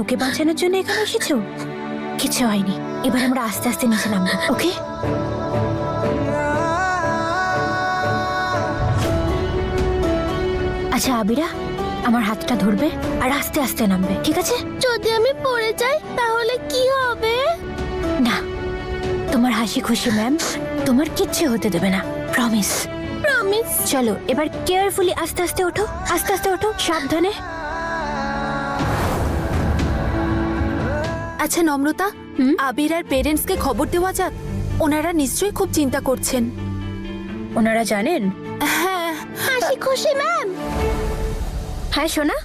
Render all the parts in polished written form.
ওকে বাঁচানোর জন্য এখানে এসেছো? কিছু হয়নি, এবার আমরা আস্তে আস্তে নিচে নামবো, ওকে? আচ্ছা আবিরা, আমার হাতটা ধরবে আর আস্তে আস্তে নামবে, ঠিক আছে? যদি আমি পড়ে যাই তাহলে কি হবে? না, তোমার হাসি খুশি ম্যাম তোমার কিচ্ছু হতে দেবে না, প্রমিস। প্রমিস। চলো এবার কেয়ারফুলি আস্তে আস্তে ওঠো, আস্তে আস্তে ওঠো, সাবধানে। আচ্ছা নম্রতা, আবিরার পেরেন্টসকে খবর দেওয়া যাক। ওনারা নিশ্চয়ই খুব চিন্তা করছেন। ওনারা জানেন? হ্যাঁ। হাসি খুশি ম্যাম। হ্যাঁ সোনা।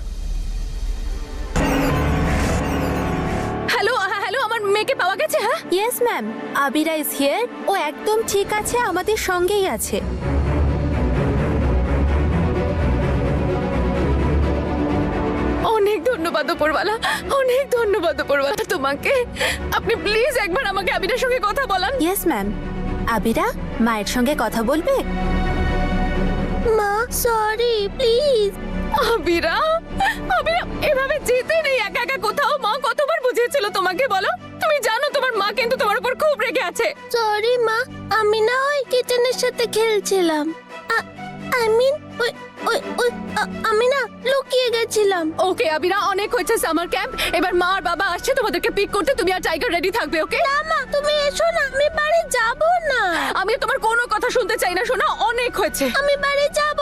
হ্যালো হ্যালো, আমার মেয়েকে পাওয়া গেছে? হ্যাঁ yes ma'am, Abira is here. ও একদম ঠিক আছে, আমাদের সঙ্গেই আছে। অনেক ধন্যবাদ উপরওয়ালা, অনেক ধন্যবাদ উপরওয়ালা তোমাকে। আপনি প্লিজ একবার আমাকে আবিরার সঙ্গে কথা বলান। Yes ma'am. আবিরা মায়ের সঙ্গে কথা বলবে? মা সরি প্লিজ। আবিরা, আবিরা এভাবে যেতে নেই একা একা কোথাও। মা কতবার বুঝিয়েছিল তোমাকে, বলো? তুমি জানো তোমার মা কিন্তু তোমার উপর খুব রেগে আছে। সরি মা, আমি না ওই কিচেনের সাথে খেলছিলাম। আই মিন আমি না লুকিয়ে গেছিলাম। ওকে আবিরা, অনেক হয়েছে সামার ক্যাম্প। এবার মা আর বাবা আসছে তোমাদেরকে পিক করতে। তুমি আর টাইগার রেডি থাকবে, ওকে? না মা, তুমি এসো না, আমি বাড়ি যাব না। আমি তোমার কোনো কথা শুনতে চাই না, শোনো। অনেক হয়েছে, আমি বাড়ি যাব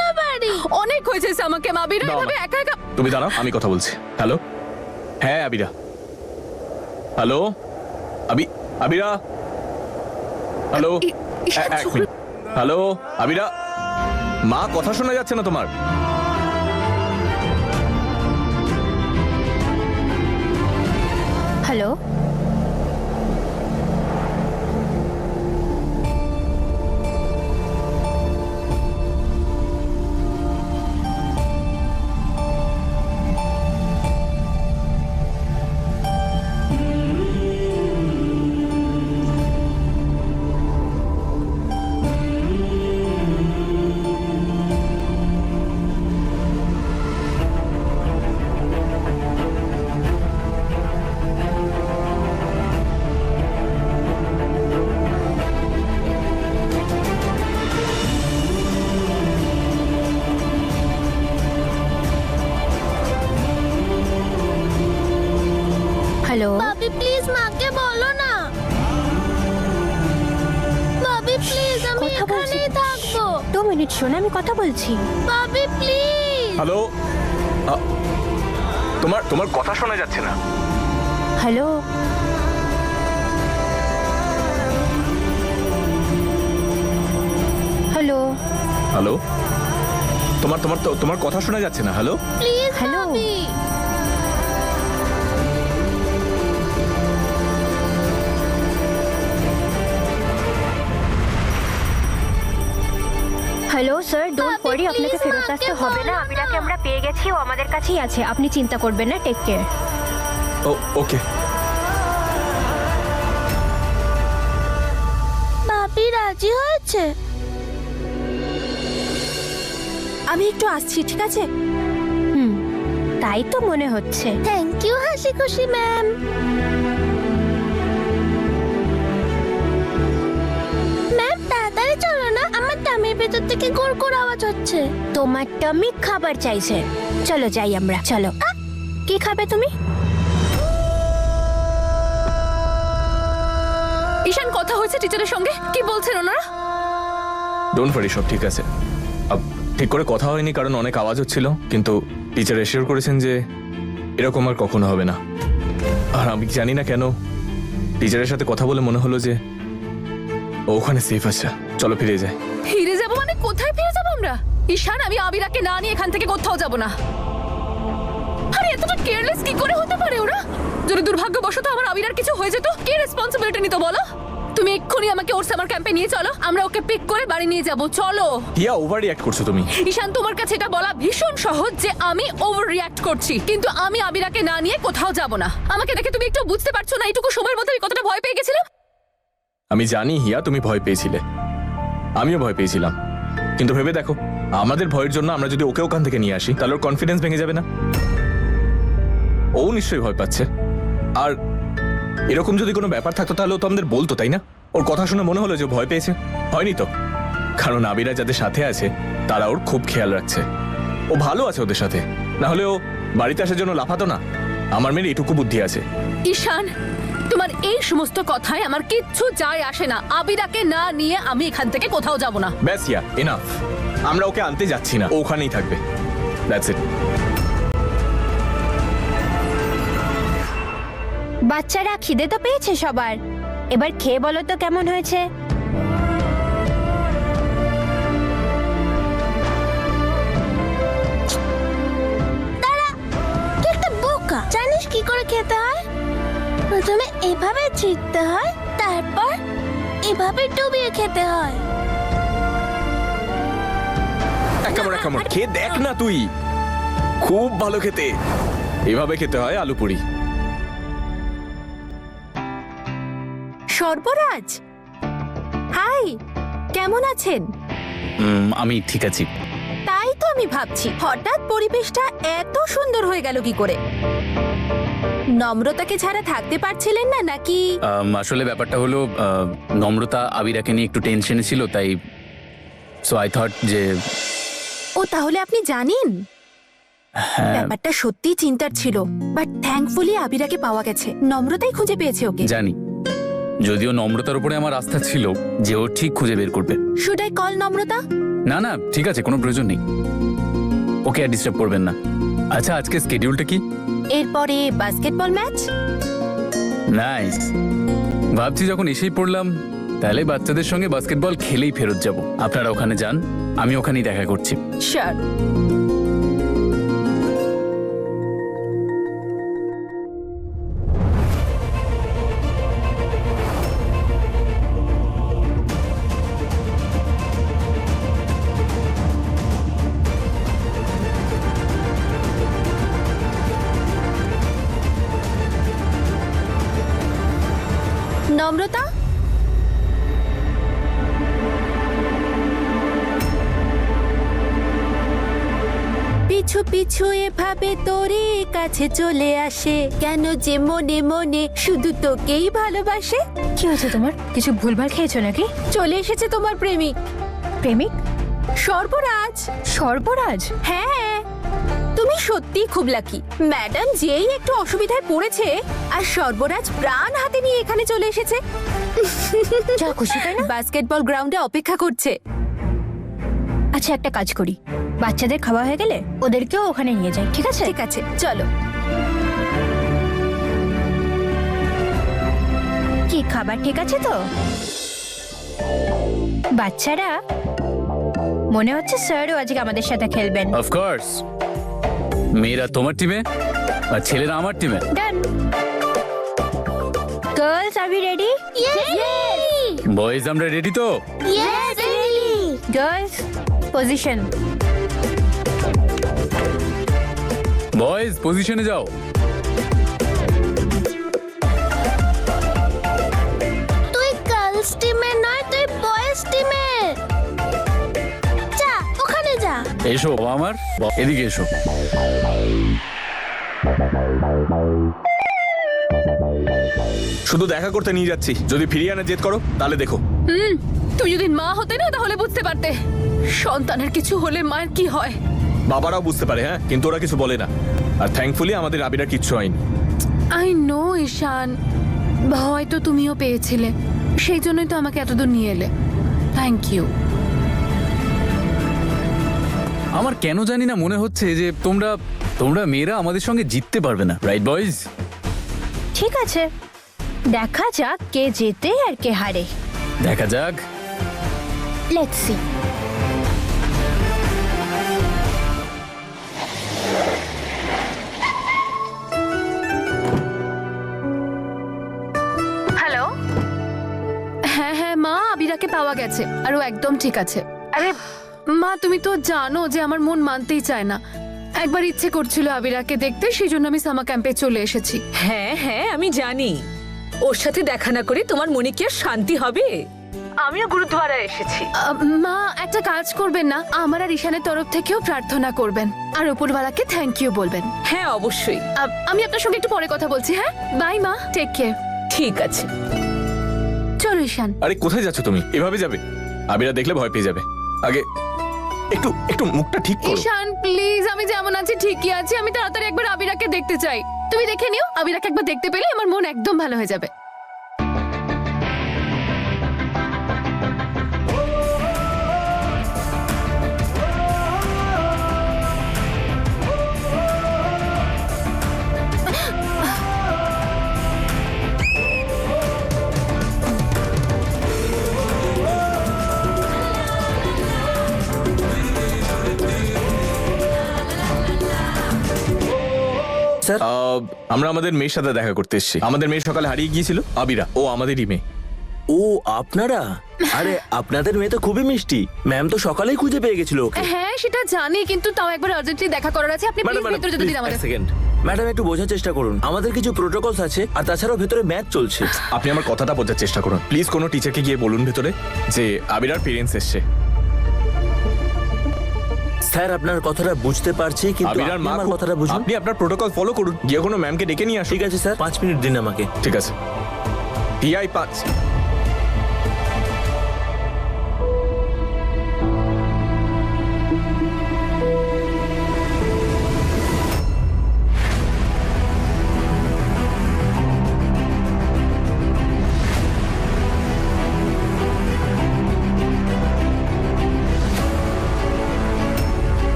না বাড়ি। অনেক হয়েছে সামার ক্যাম্প। আবিরা এভাবে একা একা। তুমি দাঁড়াও, আমি কথা বলছি। হ্যালো, হ্যাঁ আবিরা। হ্যালো আবিরা। হ্যালো, এক মিনিট। হ্যালো আবিরা, মা কথা শোনা যাচ্ছে না তোমার? Hello, hello. ভাবি প্লিজ মাকে বলো না। ভাবি প্লিজ, আমি কথা বলছি। এখানেই থাকবো। 2 মিনিট শোনা, আমি কথা বলছি। ভাবি প্লিজ। হ্যালো, তোমার কথা শোনা যাচ্ছে না। হ্যালো, হ্যালো, হ্যালো, তোমার কথা শোনা যাচ্ছে না। Hello, please hello. ভাবি। হ্যালো স্যার, ডোন্ট ভাবি, ওয়ারি, আপনাকে please ফেরত মাকে আসতে হবে না। বলো আবিরাকে না। আমরা পেয়ে গেছি, ও আমাদের কাছেই আছে, আপনি চিন্তা করবেন না। Take care. ওকে। ভাবি রাজি হয়েছে? আমি একটু আসছি, ঠিক আছে? তাই তো মনে হচ্ছে। থ্যাংক ইউ হাসি খুশি ম্যাম। ম্যাম তাড়াতাড়ি চলো না, আমার টামির ভেতর থেকে গুড়গুড় আওয়াজ হচ্ছে। তোমার টমি খাবার চাইছে। চলো যাই আমরা, চলো। কি খাবে তুমি? ঈশান, কথা হয়েছে টিচারের সঙ্গে? কি বলছেন ওনারা? ডোন্ট ওয়ারি, সব ঠিক আছে। ঠিক করে কথা হয়নি কারণ অনেক আওয়াজ হচ্ছিল, কিন্তু টিচার এশিওর করেছেন যে এরকম আর কখনো হবে না। আর আমি জানি না কেন টিচারের সাথে কথা বলে মনে হলো যে ও ওখানে সেফ আছে। চলো ফিরে যাই। ফিরে যাবো মানে? কোথায় ফিরে যাবো আমরা? ঈশান, আমি আবিরাকে না নিয়ে এখান থেকে কোথাও যাব না। আরে এতটা কেয়ারলেস কি করে হতে পারে ওরা? যদি দুর্ভাগ্যবশত আমার আবিরার কিছু হয়ে যেত, কে রেসপন্সিবিলিটি নিত বলো? তুমি এক্ষুনি আমাকে ওর সামার ক্যাম্পে নিয়ে চলো, আমরা ওকে পিক করে বাড়ি নিয়ে যাব। চলো। হিয়া, ওভার রিঅ্যাক্ট করছো তুমি। ঈশান, তোমার কাছে এটা বলা ভীষণ সহজ যে আমি ওভার রিঅ্যাক্ট করছি, কিন্তু আমি আবিরাকে না নিয়ে কোথাও যাব না। আমাকে দেখে তুমি একটু বুঝতে পারছো না এইটুকু সময়ের মধ্যে আমি কতটা ভয় পেয়ে গেছিলাম? আমি জানি হিয়া, তুমি ভয় পেয়েছিলে, আমিও ভয় পেয়েছিলাম, কিন্তু ভেবে দেখো আমাদের ভয়ের জন্য আমরা যদি ওকে ওখান থেকে নিয়ে আসি তাহলে ওর কনফিডেন্স ভেঙে যাবে না? ও নিশ্চয়ই ভয় পাচ্ছে। আর এরকম যদি কোনো ব্যাপার থাকতো তাহলে ও তো আমাদের বলতো, তাই না? ওর কথা শুনে মনে হলো যে ভয় পেয়েছে। হয়নি তো, কারণ আবিরা যাদের সাথে আছে তারা ওর খুব খেয়াল রাখছে। ও ভালো আছে ওদের সাথে, না হলে ও বাড়িতে আসার জন্য লাফাতো না। আমার মেয়ের এটুকু বুদ্ধি আছে। ঈশান, তোমার এই সমস্ত কথায় আমার কিচ্ছু যায় আসে না। আবিরাকে না নিয়ে আমি এখান থেকে কোথাও যাব না। ব্যাস ইয়া, এনাফ। আমরা ওকে আনতে যাচ্ছি না, ও ওখানেই থাকবে। That's it. বাচ্চারা খিদে তো পেয়েছে সবার, এবার খেয়ে বলো তো কেমন হয়েছে। জানিস কি করে খেতে হয়? প্রথমে এভাবে ছিটতে হয়, তারপর এভাবে ডুবিয়ে খেতে হয়। এক কামড় খেয়ে দেখ না তুই, খুব ভালো খেতে। এভাবে খেতে হয় আলু পুরি। সর্বরাজ, হাই, কেমন আছেন? আমি ঠিক আছি। তাই তো আমি ভাবছি হঠাৎ পরিবেশটা এত সুন্দর হয়ে গেল কি করে। নম্রতাকে ছাড়া থাকতে পারছিলেন না নাকি? আসলে ব্যাপারটা হলো নম্রতা আবিরাকে নিয়ে একটু টেনশনে ছিল, তাই সো আই থট যে ও তাহলে আপনি জানেন? হ্যাঁ ব্যাপারটা সত্যি চিন্তার ছিল, বাট থ্যাঙ্কফুলি আবিরাকে পাওয়া গেছে। নম্রতাই খুঁজে পেয়েছে ওকে। জানি, যদিও নম্রতার উপরে আমার আস্থা ছিল যে ও ঠিক খুঁজে বের করবে। শুড আই কল নম্রতা? না না, ঠিক আছে, কোনো প্রয়োজন নেই। ওকে আর ডিস্টার্ব করবেন না। আচ্ছা, আজকে স্কেডিউলটা কি? এরপরে বাস্কেটবল ম্যাচ। নাইস। ভাবছি যখন এসেই পড়লাম তাহলে বাচ্চাদের সঙ্গে বাস্কেটবল খেলেই ফেরত যাব। আপনারা ওখানে যান, আমি ওখানেই দেখা করছি। শিওর। নম্রতা, পিছু পিছু এভাবে তোরে কাছে চলে আসে, কেন যে মনে মনে শুধু তোকেই ভালোবাসে। কি হয়েছে তোমার? কিছু ভুলভাল খেয়েছো নাকি? চলে এসেছে তোমার প্রেমিক। প্রেমিক? সর্বরাজ। সর্বরাজ? হ্যাঁ, তুমি সত্যি খুব লাকি। ম্যাডাম যেই একটু অসুবিধায় পড়েছে আর সর্বরাজ প্রাণ হাতে নিয়ে এখানে চলে এসেছে। যা খুশি, তাই না? বাস্কেটবল গ্রাউন্ডে অপেক্ষা করছে। আচ্ছা, একটা কাজ করি, বাচ্চাদের খাওয়া হয়ে গেলে ওদেরকেও ওখানে নিয়ে যাই, ঠিক আছে? ঠিক আছে, চলো। কি খাবার ঠিক আছে তো? বাচ্চারা, মনে হচ্ছে স্যারও আজকে আমাদের সাথে খেলবেন। অফকোর্স, মেয়েরা তোমার টিমে আর ছেলেরা আমার টিমে। Done. Girls, are we ready? Boys, আমরা রেডি তো? Yes, ready. Girls, position. Boys, পজিশনে যাও। তুই গার্লস টিমে নয়, তুই বয়েজ টিমে। যা, ওখানে যা। এসো আমার, এদিকে এসো। শুধু দেখা করতে নিয়ে যাচ্ছি, যদি ফিরিয়ে আনা জেদ করো তাহলে দেখো। তুমি যদি মা হতে না তাহলে বুঝতে পারতে সন্তানের কিছু হলে মায়ের কি হয়। বাবারাও বুঝতে পারে, হ্যাঁ, কিন্তু ওরা কিছু বলে না। আর থ্যাঙ্কফুলি আমাদের আবিরা কিচ্ছু হয়নি। আই নো ঈশান, ভয় তো তুমিও পেয়েছিলে, সেই জন্যই তো আমাকে এতদূর নিয়ে এলে। Thank you. আমার কেন জানি না মনে হচ্ছে যে তোমরা মেয়েরা আমাদের সঙ্গে জিততে পারবে না, রাইট বয়েজ? ঠিক আছে, দেখা যাক কে জেতে আর কে হারে। দেখা যাক। Let's see. হ্যালো। হ্যাঁ হ্যাঁ মা, আবিরাকে পাওয়া গেছে আর ও একদম ঠিক আছে। আরে মা, তুমি তো জানো যে আমার মন মানতেই চায় না। একবার ইচ্ছে করছিল আবিরাকে দেখতে, সেই জন্য আমি সামার ক্যাম্পে চলে এসেছি। হ্যাঁ হ্যাঁ, আমি জানি। ওর সাথে দেখা না করে তোমার মনে কি আর শান্তি হবে? আমিও গুরুদ্বারায় এসেছি। মা একটা কাজ করবেন না, আমার আর ঈশানের তরফ থেকেও প্রার্থনা করবেন আর উপরওয়ালাকে থ্যাংক ইউ বলবেন। হ্যাঁ অবশ্যই। আমি আপনার সঙ্গে একটু পরে কথা বলছি। হ্যাঁ বাই মা, টেক কেয়ার। ঠিক আছে। চলো ঈশান। আরে কোথায় যাচ্ছ তুমি? এভাবে যাবে? আবিরা দেখলে ভয় পেয়ে যাবে। আগে একটু একটু মুখটা ঠিক করো। ঈশান প্লিজ, আমি যেমন আছি ঠিকই আছি, আমি তাড়াতাড়ি একবার আবিরাকে দেখতে চাই। তুমি দেখে নিও, আবিরাকে একবার দেখতে পেলে আমার মন একদম ভালো হয়ে যাবে। আমরা আমাদের মেয়ের সাথে দেখা করতে এসেছি। আমাদের মেয়ে সকালে হারিয়ে গিয়েছিল, আবিরা, ও আমাদেরই মেয়ে। ও আপনারা? আরে আপনাদের মেয়ে তো খুবই মিষ্টি, ম্যাম তো সকালেই খুঁজে পেয়ে গেছিল ওকে। হ্যাঁ সেটা জানি, কিন্তু তাও একবার আর্জেন্টলি দেখা করার আছে। আপনি প্লিজ ভেতরে যেতে দিন আমাদের। সেকেন্ড ম্যাডাম, একটু বোঝার চেষ্টা করুন, আমাদের কিছু প্রোটোকলস আছে, আর তাছাড়াও ভেতরে ম্যাচ চলছে। আপনি আমার কথাটা বোঝার চেষ্টা করুন প্লিজ। কোনো টিচারকে গিয়ে বলুন ভেতরে যে আবিরার পেরেন্টস এসছে। স্যার আপনার কথাটা বুঝতে পারছি, কিন্তু আবিরার আপনি মা আমার কথাটা বুঝুন। আপনি আপনার প্রোটোকল ফলো করুন, গিয়ে কোনো ম্যামকে ডেকে নিয়ে আসুন। ঠিক আছে স্যার, 5 মিনিট দিন আমাকে। ঠিক আছে। পিআই 5।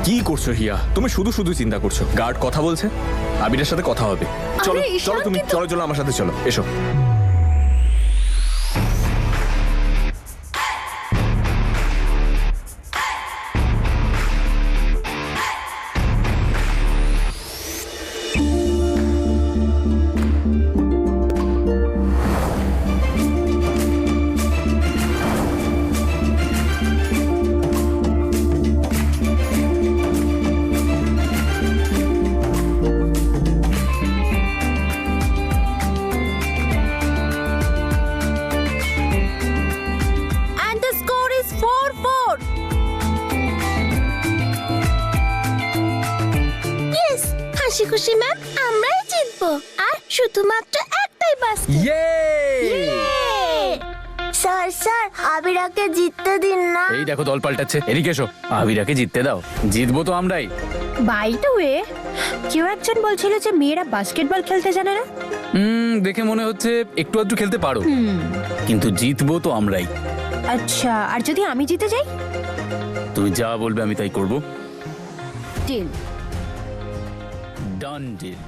কি করছো হিয়া? তুমি শুধু শুধু চিন্তা করছো। গার্ড কথা বলছে, আবিরের সাথে কথা হবে। চলো আরে ঈশান, চলো তুমি, কিন্তু- চলো চলো আমার সাথে চলো, এসো। And the score is 4-4. Yes, হাসি খুশি ম্যাম, আমরাই জিতবো। আর শুধুমাত্র একটাই বাস্কেট। স্যার স্যার, আবিরাকে জিততে দিন না। এই দেখো দল পাল্টাচ্ছে, এদিকে এসো। আবিরাকে জিততে দাও, জিতবো তো আমরাই। বাই দ্য ওয়ে, কেউ একজন বলছিল যে মেয়েরা বাস্কেটবল খেলতে জানে না। দেখে মনে হচ্ছে একটু আধটু খেলতে পারো, কিন্তু জিতবো তো আমরাই। আচ্ছা, আর যদি আমি জিতে যাই? তুমি যা বলবে আমি তাই করবো। ডিল। Done deal.